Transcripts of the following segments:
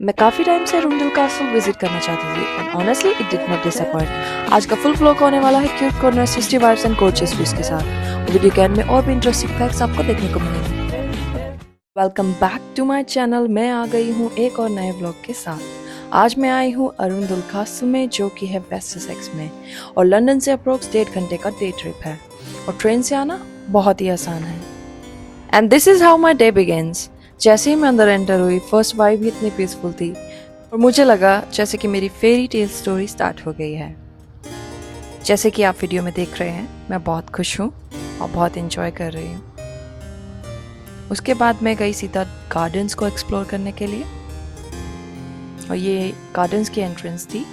मैं काफ़ी टाइम से अरुंधल कासल विजिट करना चाहती थी and honestly it did not disappoint. आज का फुल व्लॉग होने वाला है cute corner, city vibes and coaches views के साथ। वीडियो के एंड में और भी इंटरेस्टिंग फैक्ट्स आपको देखने को मिलेंगे। Welcome back to my channel. मैं आ गई हूँ एक और नए व्लॉग के साथ। आज मैं आई हूँ अरुंधल कासल में, जो कि है वेस्ट ससेक्स में, और लंदन से अप्रोक्स 1.5 घंटे का डे ट्रिप है और ट्रेन से आना बहुत ही आसान है। And this is how my day begins. जैसे ही मैं अंदर एंटर हुई, फर्स्ट वाइब ही इतनी पीसफुल थी और मुझे लगा जैसे कि मेरी फेरी टेल स्टोरी स्टार्ट हो गई है। जैसे कि आप वीडियो में देख रहे हैं, मैं बहुत खुश हूँ और बहुत इंजॉय कर रही हूँ। उसके बाद मैं गई सीधा गार्डन्स को एक्सप्लोर करने के लिए, और ये गार्डन्स की एंट्रेंस थी।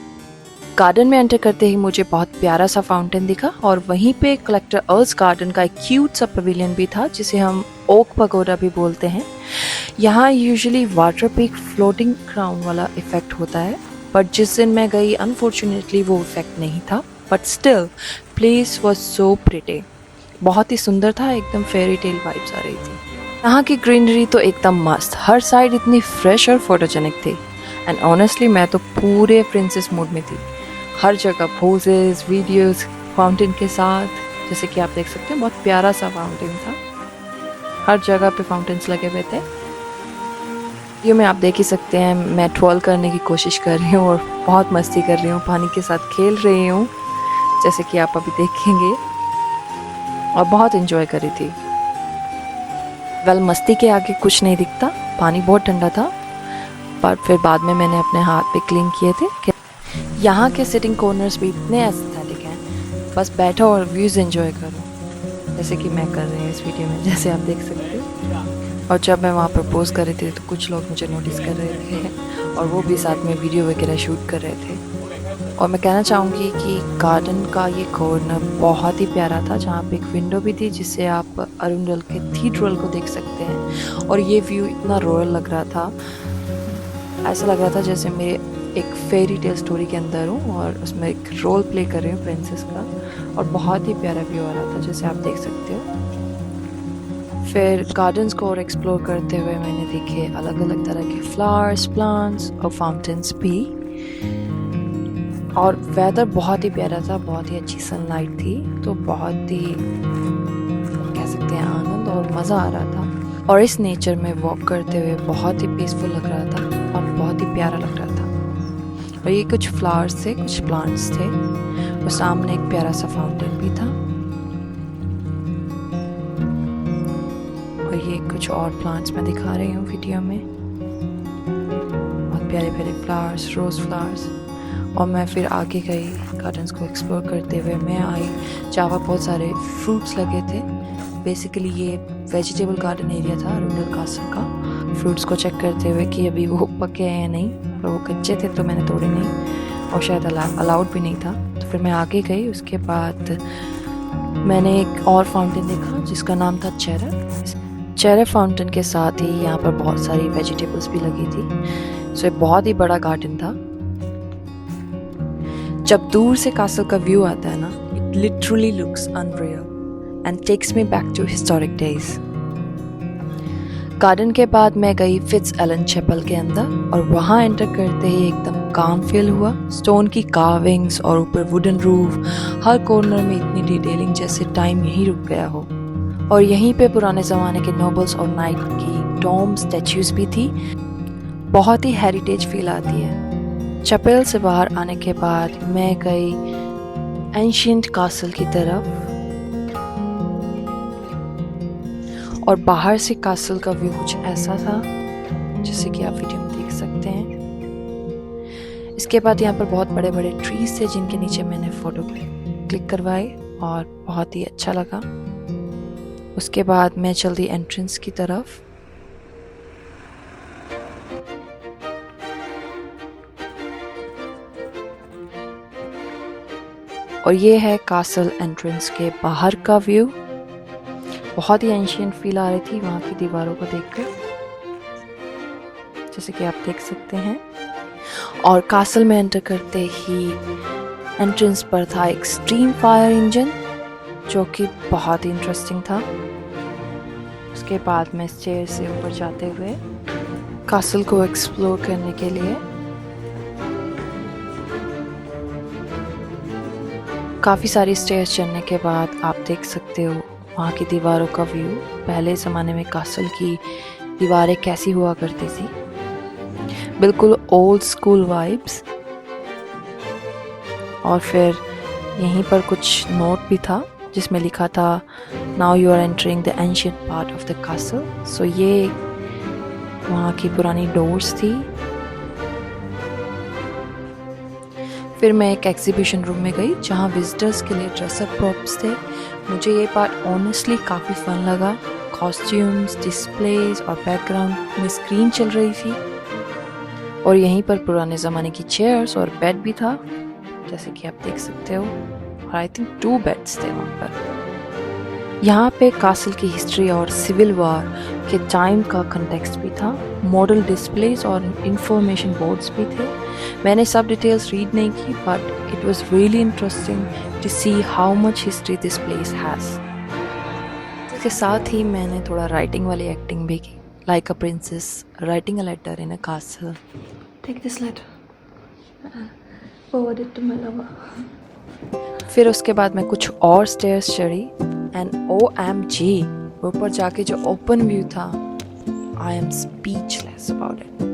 गार्डन में एंटर करते ही मुझे बहुत प्यारा सा फाउंटेन दिखा और वहीं पे कलेक्टर अर्ल्स गार्डन का एक क्यूट सा पवेलियन भी था, जिसे हम ओक पगोडा भी बोलते हैं। यहाँ usually water peak floating crown वाला इफेक्ट होता है, बट जिस दिन मैं गई अनफॉर्चुनेटली वो इफेक्ट नहीं था। But still place was so pretty, बहुत ही सुंदर था, एकदम फेरी टेल वाइब्स आ रही थी। यहाँ की ग्रीनरी तो एकदम मस्त, हर साइड इतनी फ्रेश और फोटोजेनिक थी। एंड ऑनेस्टली मैं तो पूरे प्रिंसेस मूड में थी। हर जगह पोजेस, वीडियोस फाउंटेन के साथ, जैसे कि आप देख सकते हैं बहुत प्यारा सा फाउंटेन था। हर जगह पे फाउंटेन्स लगे हुए थे। ये में आप देख ही सकते हैं, मैं ट्वॉल करने की कोशिश कर रही हूँ और बहुत मस्ती कर रही हूँ, पानी के साथ खेल रही हूँ, जैसे कि आप अभी देखेंगे, और बहुत इंजॉय कर रही थी। वेल, मस्ती के आगे कुछ नहीं दिखता। पानी बहुत ठंडा था, पर फिर बाद में मैंने अपने हाथ पे क्लीन किए थे। यहाँ के सिटिंग कॉर्नर्स भी इतने एस्थेटिक हैं, बस बैठो और व्यूज़ एंजॉय करो, जैसे कि मैं कर रही हूँ इस वीडियो में, जैसे आप देख सकते हो। और जब मैं वहाँ पर पोज कर रही थी तो कुछ लोग मुझे नोटिस कर रहे थे और वो भी साथ में वीडियो वगैरह शूट कर रहे थे। और मैं कहना चाहूँगी कि गार्डन का ये कॉर्नर बहुत ही प्यारा था, जहाँ पे एक विंडो भी थी जिससे आप अरुंधल कैथीड्रल को देख सकते हैं। और ये व्यू इतना रॉयल लग रहा था, ऐसा लग रहा था जैसे मेरे एक फेरी टेल स्टोरी के अंदर हूँ और उसमें एक रोल प्ले कर रही हूँ प्रिंसेस का। और बहुत ही प्यारा व्यू आ रहा था, जैसे आप देख सकते हो। फिर गार्डन्स को और एक्सप्लोर करते हुए मैंने देखे अलग अलग तरह के फ्लावर्स, प्लांट्स और फाउंटेन्स भी। और वेदर बहुत ही प्यारा था, बहुत ही अच्छी सनलाइट थी, तो बहुत ही कह सकते हैं आनंद और मज़ा आ रहा था। और इस नेचर में वॉक करते हुए बहुत ही पीसफुल लग रहा था और बहुत ही प्यारा लग रहा था। और ये कुछ फ्लावर्स थे, कुछ प्लांट्स थे, और सामने एक प्यारा सा फाउंटेन भी था। और ये कुछ और प्लांट्स मैं दिखा रही हूँ वीडियो में, बहुत प्यारे प्यारे फ्लावर्स, रोज़ फ्लावर्स। और मैं फिर आगे गई गार्डन्स को एक्सप्लोर करते हुए। मैं आई जहाँ पर बहुत सारे फ्रूट्स लगे थे। बेसिकली ये वेजिटेबल गार्डन एरिया था अरुंधल कासल का। फ्रूट्स को चेक करते हुए कि अभी वो पके हैं या नहीं, पर वो कच्चे थे तो मैंने तोड़े नहीं, और शायद अलाउड भी नहीं था। तो फिर मैं आगे गई। उसके बाद मैंने एक और फाउंटेन देखा जिसका नाम था चेरे फाउंटेन के साथ ही यहाँ पर बहुत सारी वेजिटेबल्स भी लगी थी। सो ये बहुत ही बड़ा गार्डन था। जब दूर से कासल का व्यू आता है ना, it literally looks unreal and takes me back to historic days. Garden के बाद मैं गई फिट्स एलन चैपल के अंदर, और वहाँ एंटर करते ही एकदम काम फील हुआ। स्टोन की कार्विंग्स और ऊपर वुडन रूफ, हर कॉर्नर में इतनी डिटेलिंग जैसे टाइम यहीं रुक गया हो। और यहीं पे पुराने ज़माने के नोबल्स और नाइट की टॉम स्टैच्यूज भी थी। बहुत ही हेरिटेज फील आती है। चैपल से बाहर आने के बाद मैं गई एंशिएंट कासल की तरफ, और बाहर से कासल का व्यू कुछ ऐसा था जैसे कि आप वीडियो में देख सकते हैं। इसके बाद यहाँ पर बहुत बड़े बड़े ट्रीज थे जिनके नीचे मैंने फ़ोटो क्लिक करवाए और बहुत ही अच्छा लगा। उसके बाद मैं चल दी एंट्रेंस की तरफ। और ये है कासल एंट्रेंस के बाहर का व्यू। बहुत ही एंशिएंट फील आ रही थी वहाँ की दीवारों को देखकर, जैसे कि आप देख सकते हैं। और कासल में एंटर करते ही एंट्रेंस पर था एक स्टीम फायर इंजन, जो कि बहुत ही इंटरेस्टिंग था। उसके बाद मैं स्टेयर से ऊपर जाते हुए कासल को एक्सप्लोर करने के लिए। काफ़ी सारी स्टेयर्स चढ़ने के बाद आप देख सकते हो वहाँ की दीवारों का व्यू। पहले ज़माने में कासल की दीवारें कैसी हुआ करती थी, बिल्कुल ओल्ड स्कूल वाइब्स। और फिर यहीं पर कुछ नोट भी था जिसमें लिखा था now you are entering the ancient part of the castle. So ये वहाँ की पुरानी डोर्स थी। फिर मैं एक एग्जीबिशन रूम में गई जहाँ विजिटर्स के लिए ड्रेसअप प्रॉप्स थे। मुझे ये पार्ट ऑनेस्टली काफ़ी फन लगा। कॉस्ट्यूम्स, डिस्प्लेज और बैकग्राउंड में स्क्रीन चल रही थी। और यहीं पर पुराने ज़माने की चेयर्स और बेड भी था जैसे कि आप देख सकते हो। और आई थिंक 2 बेड्स थे वहाँ पर। यहाँ पे कासल की हिस्ट्री और सिविल वॉर के टाइम का कंटेक्स्ट भी था। मॉडल डिस्प्लेस और इंफॉर्मेशन बोर्ड्स भी थे। मैंने सब डिटेल्स रीड नहीं की but it was really interesting to see how much history this place has. इसके साथ ही मैंने थोड़ा राइटिंग वाली एक्टिंग भी की, like a princess writing a letter in a castle. Take this letter, forward it to my lover. फिर उसके बाद मैं कुछ और स्टेयर्स चढ़ी एंड OMG ऊपर जाके जो ओपन व्यू था, I am speechless about it.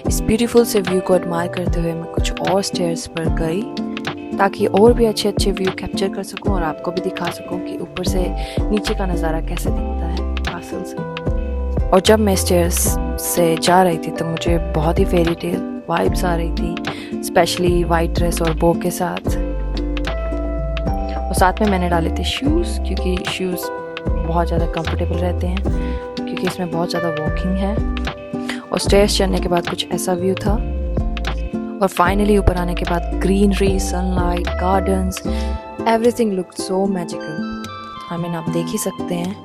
इस ब्यूटीफुल से व्यू को एडमायर करते हुए मैं कुछ और स्टेयर्स पर गई ताकि और भी अच्छे अच्छे व्यू कैप्चर कर सकूं और आपको भी दिखा सकूं कि ऊपर से नीचे का नज़ारा कैसे दिखता है कासल से। और जब मैं स्टेयर्स से जा रही थी तो मुझे बहुत ही फेरी टेल वाइब्स आ रही थी, स्पेशली वाइट ड्रेस और बो के साथ। और साथ में मैंने डाले थे शूज़ क्योंकि शूज़ बहुत ज़्यादा कंफर्टेबल रहते हैं क्योंकि इसमें बहुत ज़्यादा वॉकिंग है। और स्टेयर्स चढ़ने के बाद कुछ ऐसा व्यू था। और फाइनली ऊपर आने के बाद greenery, sunlight, gardens, everything looked so magical. I mean आप देख ही सकते हैं।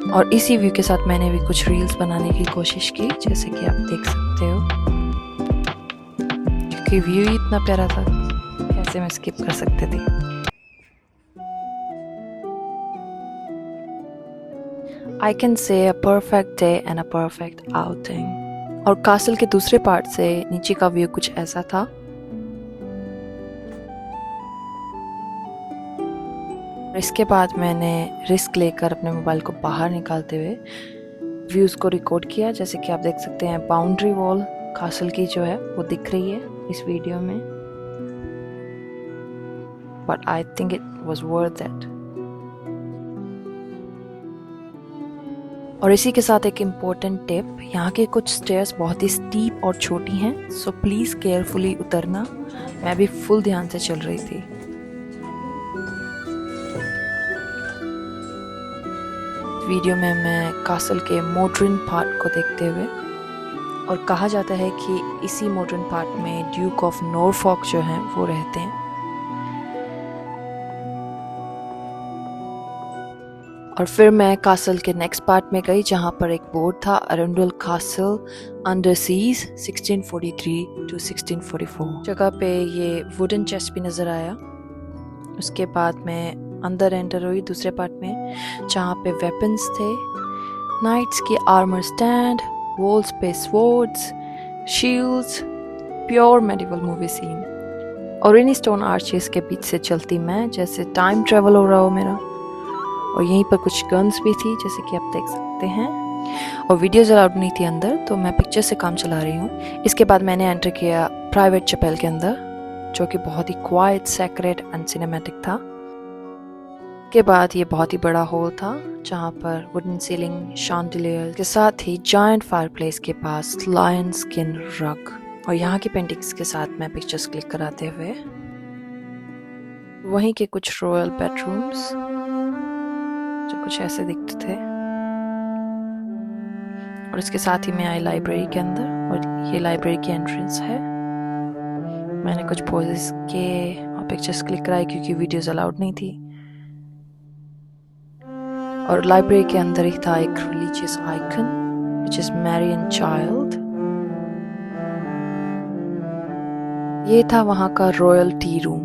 और इसी व्यू के साथ मैंने भी कुछ रील्स बनाने की कोशिश की जैसे कि आप देख सकते हो, क्योंकि व्यू ही इतना प्यारा था कैसे मैं स्किप कर सकती थी। I can say a perfect day and a perfect outing। और कासल के दूसरे पार्ट से नीचे का व्यू कुछ ऐसा था। इसके बाद मैंने रिस्क लेकर अपने मोबाइल को बाहर निकालते हुए व्यूज़ को रिकॉर्ड किया। जैसे कि आप देख सकते हैं बाउंड्री वॉल कासल की जो है वो दिख रही है इस वीडियो में। But I think it was worth it. और इसी के साथ एक इम्पोर्टेंट टिप, यहाँ के कुछ स्टेयर्स बहुत ही स्टीप और छोटी हैं, सो प्लीज़ केयरफुली उतरना। मैं भी फुल ध्यान से चल रही थी। वीडियो में मैं कासल के मॉडर्न पार्ट को देखते हुए, और कहा जाता है कि इसी मॉडर्न पार्ट में ड्यूक ऑफ नॉरफॉक जो हैं वो रहते हैं। और फिर मैं कासल के नेक्स्ट पार्ट में गई जहाँ पर एक बोर्ड था अरेंडल कासल अंडर सीज 1643 to 1644। जगह पे ये वुडन चेस्ट भी नज़र आया। उसके बाद मैं अंदर एंटर हुई दूसरे पार्ट में जहाँ पे वेपन्स थे, नाइट्स की आर्मर स्टैंड, वॉल्स पे swords, shields, pure medieval movie scene. और इन स्टोन आर्चेस के बीच से चलती मैं जैसे टाइम ट्रेवल हो रहा हो मेरा। और यहीं पर कुछ गन्स भी थी जैसे कि आप देख सकते हैं। और वीडियोज अलाउड नहीं थी अंदर तो मैं पिक्चर से काम चला रही हूँ। इसके बाद मैंने एंटर किया प्राइवेट चैपेल के अंदर जो कि बहुत ही क्वाइट, सेक्रेट एंड सिनेमैटिक था। के बाद ये बहुत ही बड़ा हॉल था जहाँ पर वुडन सीलिंग, शैंडिलियर के साथ ही जायंट फायरप्लेस के पास लायन स्किन रग और यहाँ की पेंटिंग्स के साथ मैं पिक्चर्स क्लिक कराते हुए वहीं के कुछ रॉयल बेडरूम्स जो कुछ ऐसे दिखते थे। और इसके साथ ही मैं आई लाइब्रेरी के अंदर और ये लाइब्रेरी की एंट्रेंस है। मैंने कुछ पोजेस के और पिक्चर्स क्लिक कराई क्योंकि वीडियोस अलाउड नहीं थी। और लाइब्रेरी के अंदर ही था एक religious icon which is Mary and child. ये था वहाँ का royal tea room,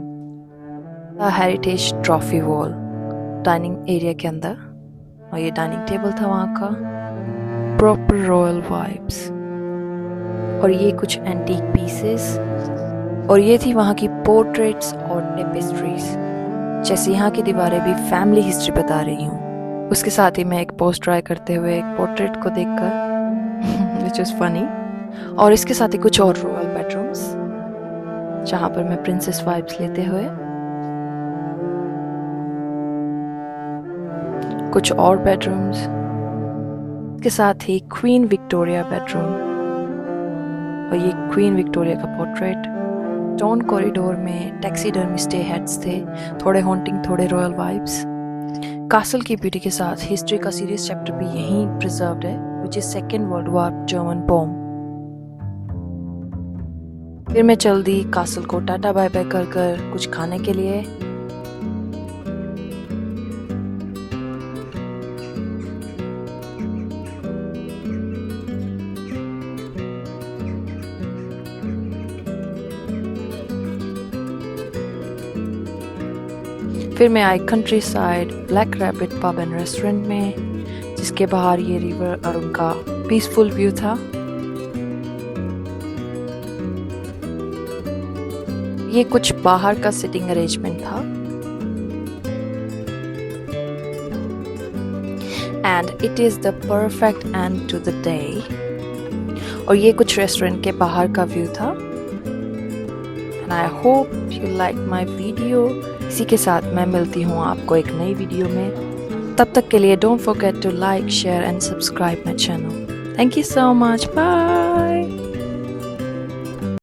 heritage trophy wall dining area के अंदर, और ये डाइनिंग टेबल था वहाँ का, प्रॉपर रॉयल वाइब्स। और ये कुछ एंटीक पीसेस, और ये थी वहाँ की पोर्ट्रेट्स और टेपेस्ट्रीज, जैसे यहाँ की दीवारें भी फैमिली हिस्ट्री बता रही हूँ। उसके साथ ही मैं एक पोस्ट ट्राई करते हुए एक पोर्ट्रेट को देखकर विच इज़ फनी। और इसके साथ ही कुछ और रॉयल बेडरूम्स जहाँ पर मैं प्रिंसेस वाइब्स लेते हुए, कुछ और बेडरूम्स के साथ ही क्वीन विक्टोरिया बेडरूम, और ये क्वीन विक्टोरिया का पोर्ट्रेट। स्टोन कॉरिडोर में टैक्सीडर्मी स्टे हेड्स थे, थोड़े हॉन्टिंग, थोड़े रॉयल वाइब्स। कासल की ब्यूटी के साथ हिस्ट्री का सीरियस चैप्टर भी यहीं प्रिजर्व्ड है, which is second world war German bomb. फिर मैं चल दी कासल को टाटा बाय बाय कर कुछ खाने के लिए। फिर मैं आई countryside black rabbit pub and restaurant में, जिसके बाहर ये रिवर और उनका पीसफुल व्यू था। ये कुछ बाहर का सिटिंग अरेंजमेंट था। And it is the perfect end to the day. और ये कुछ रेस्टोरेंट के बाहर का व्यू था। And I hope you like my video. इसी के साथ मैं मिलती हूँ आपको एक नई वीडियो में। तब तक के लिए don't forget to like, share and subscribe my channel. Thank you so much, bye.